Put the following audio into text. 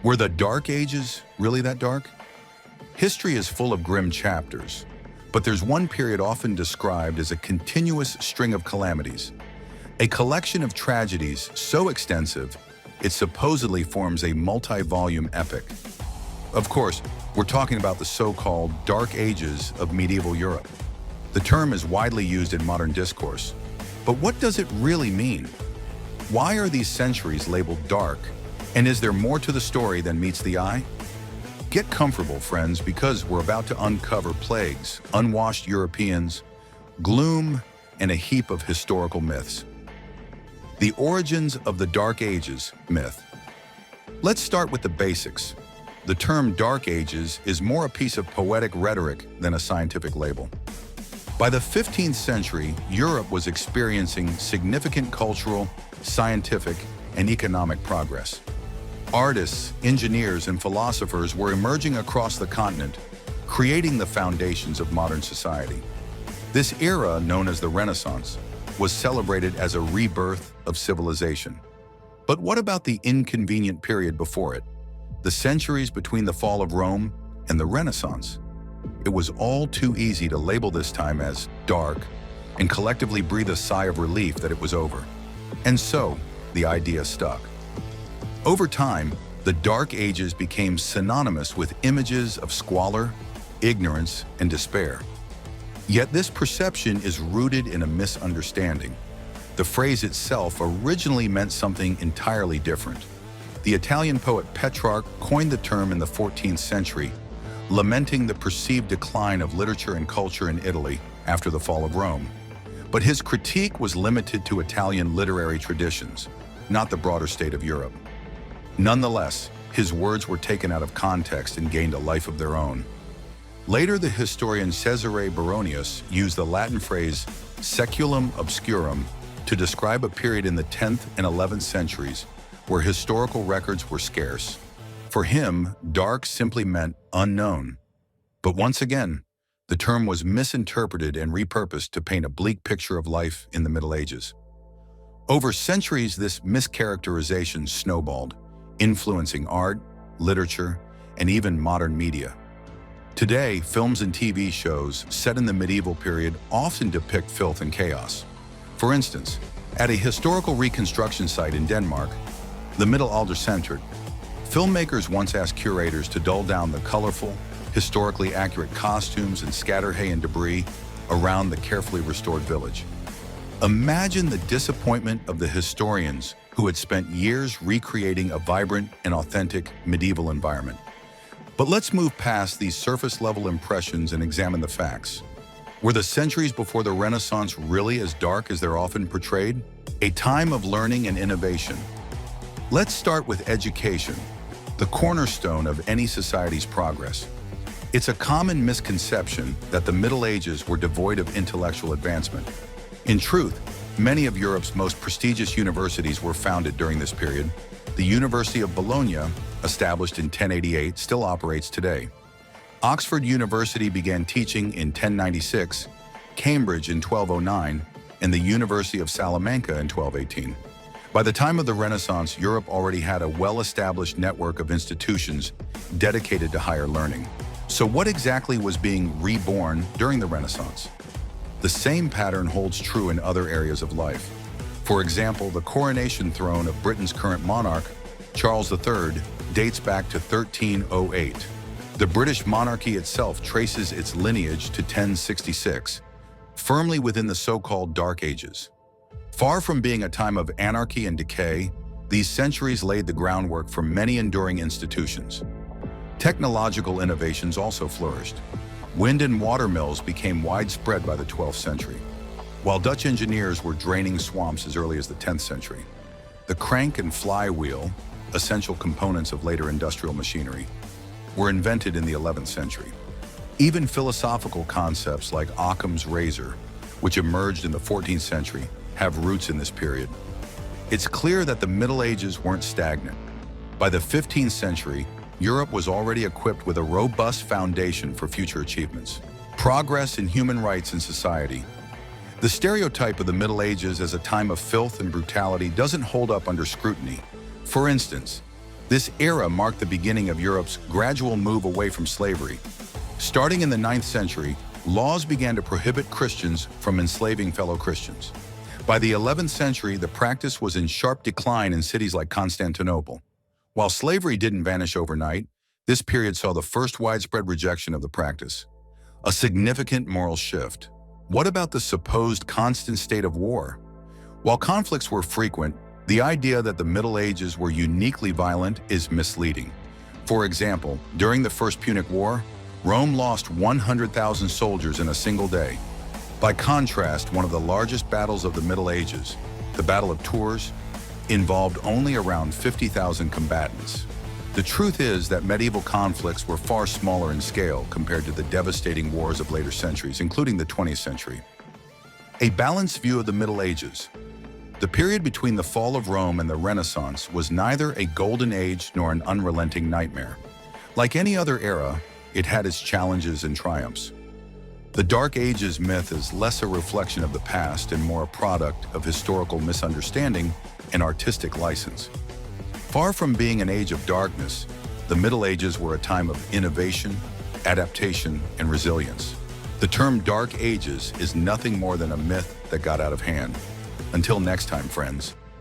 Were the Dark Ages really that dark? History is full of grim chapters, but there's one period often described as a continuous string of calamities, a collection of tragedies so extensive it supposedly forms a multi-volume epic. Of course, we're talking about the so-called Dark Ages of medieval Europe. The term is widely used in modern discourse, but what does it really mean? Why are these centuries labeled dark, and is there more to the story than meets the eye? Get comfortable, friends, because we're about to uncover plagues, unwashed Europeans, gloom, and a heap of historical myths. The origins of the Dark Ages myth. Let's start with the basics. The term Dark Ages is more a piece of poetic rhetoric than a scientific label. By the 15th century, Europe was experiencing significant cultural, scientific, and economic progress. Artists, engineers, and philosophers were emerging across the continent, creating the foundations of modern society. This era, known as the Renaissance, was celebrated as a rebirth of civilization. But what about the inconvenient period before it? The centuries between the fall of Rome and the Renaissance? It was all too easy to label this time as dark and collectively breathe a sigh of relief that it was over. And so, the idea stuck. Over time, the Dark Ages became synonymous with images of squalor, ignorance, and despair. Yet this perception is rooted in a misunderstanding. The phrase itself originally meant something entirely different. The Italian poet Petrarch coined the term in the 14th century, lamenting the perceived decline of literature and culture in Italy after the fall of Rome. But his critique was limited to Italian literary traditions, not the broader state of Europe. Nonetheless, his words were taken out of context and gained a life of their own. Later, the historian Cesare Baronius used the Latin phrase saeculum obscurum to describe a period in the 10th and 11th centuries where historical records were scarce. For him, dark simply meant unknown. But once again, the term was misinterpreted and repurposed to paint a bleak picture of life in the Middle Ages. Over centuries, this mischaracterization snowballed, influencing art, literature, and even modern media. Today, films and TV shows set in the medieval period often depict filth and chaos. For instance, at a historical reconstruction site in Denmark, the Middelaldercenteret, filmmakers once asked curators to dull down the colorful, historically accurate costumes and scatter hay and debris around the carefully restored village. Imagine the disappointment of the historians who had spent years recreating a vibrant and authentic medieval environment. But let's move past these surface-level impressions and examine the facts. Were the centuries before the Renaissance really as dark as they're often portrayed? A time of learning and innovation. Let's start with education, the cornerstone of any society's progress. It's a common misconception that the Middle Ages were devoid of intellectual advancement. In truth, many of Europe's most prestigious universities were founded during this period. The University of Bologna, established in 1088, still operates today. Oxford University began teaching in 1096, Cambridge in 1209, and the University of Salamanca in 1218. By the time of the Renaissance, Europe already had a well-established network of institutions dedicated to higher learning. So what exactly was being reborn during the Renaissance? The same pattern holds true in other areas of life. For example, the coronation throne of Britain's current monarch, Charles III, dates back to 1308. The British monarchy itself traces its lineage to 1066, firmly within the so-called Dark Ages. Far from being a time of anarchy and decay, these centuries laid the groundwork for many enduring institutions. Technological innovations also flourished. Wind and water mills became widespread by the 12th century, while Dutch engineers were draining swamps as early as the 10th century. The crank and flywheel, essential components of later industrial machinery, were invented in the 11th century. Even philosophical concepts like Occam's razor, which emerged in the 14th century, have roots in this period. It's clear that the Middle Ages weren't stagnant. By the 15th century, Europe was already equipped with a robust foundation for future achievements. Progress in human rights and society. The stereotype of the Middle Ages as a time of filth and brutality doesn't hold up under scrutiny. For instance, This era marked the beginning of Europe's gradual move away from slavery. Starting in the 9th century, laws began to prohibit Christians from enslaving fellow Christians. By the 11th century, the practice was in sharp decline in cities like Constantinople. While slavery didn't vanish overnight, this period saw the first widespread rejection of the practice. A significant moral shift. What about the supposed constant state of war? While conflicts were frequent, the idea that the Middle Ages were uniquely violent is misleading. For example, during the First Punic War, Rome lost 100,000 soldiers in a single day. By contrast, one of the largest battles of the Middle Ages, the Battle of Tours, involved only around 50,000 combatants. The truth is that medieval conflicts were far smaller in scale compared to the devastating wars of later centuries, including the 20th century. A balanced view of the Middle Ages. The period between the fall of Rome and the Renaissance was neither a golden age nor an unrelenting nightmare. Like any other era, it had its challenges and triumphs. The Dark Ages myth is less a reflection of the past and more a product of historical misunderstanding and artistic license. Far from being an age of darkness, the Middle Ages were a time of innovation, adaptation, and resilience. The term Dark Ages is nothing more than a myth that got out of hand. Until next time, friends.